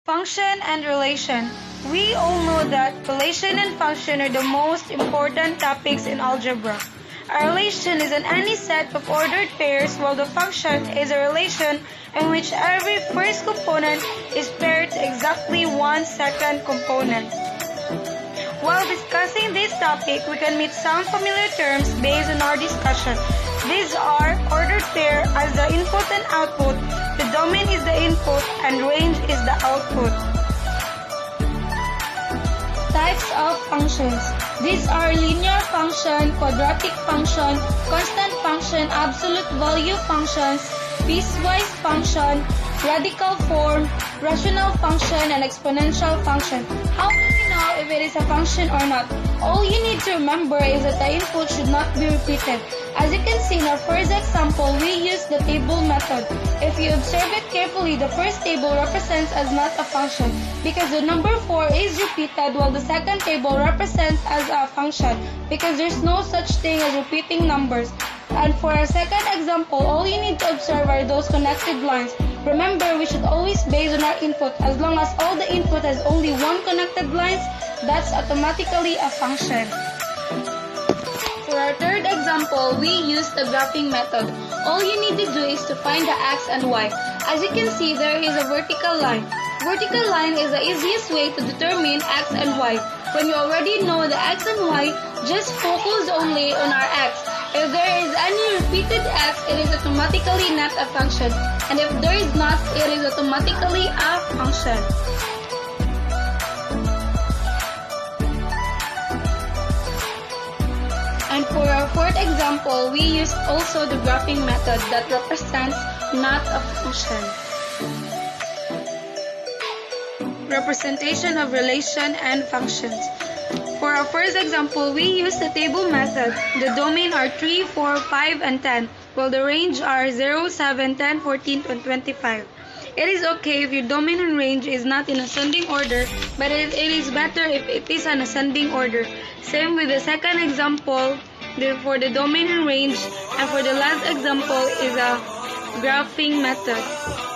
Function and relation. We all know that relation and function are the most important topics in algebra. A relation is any set of ordered pairs, while the function is a relation in which every first component is paired to exactly one second component. While discussing this topic, we can meet some familiar terms based on our discussion. These are ordered pair as the input and output, the domain is the input, and range is the output. Types of functions. These are linear function, quadratic function, constant function, absolute value functions, piecewise function, radical form, rational function, and exponential function. How do we know if it is a function or not? All you need to remember is that the input should not be repeated. As you can see in our first example, we use the table method. If you observe it carefully, the first table represents as not a function because the number 4 is repeated, while the second table represents as a function because there's no such thing as repeating numbers. And for our second example, all you need to observe are those connected lines. Remember, we should always base on our input. As long as all the input has only one connected lines, that's automatically a function. For our third example, we use the graphing method. All you need to do is to find the x and y. As you can see, there is a vertical line. Vertical line is the easiest way to determine x and y. When you already know the x and y, just focus only on our x. If there is any repeated x, it is automatically not a function. And if there is not, it is automatically a function. And for our fourth example, we use also the graphing method that represents not a function. Representation of relation and functions. For our first example, we use the table method. The domain are 3, 4, 5, and 10, while the range are 0, 7, 10, 14, and 25. It is okay if your domain and range is not in ascending order, but it is better if it is an ascending order. Same with the second example for the domain and range, and for the last example is a graphing method.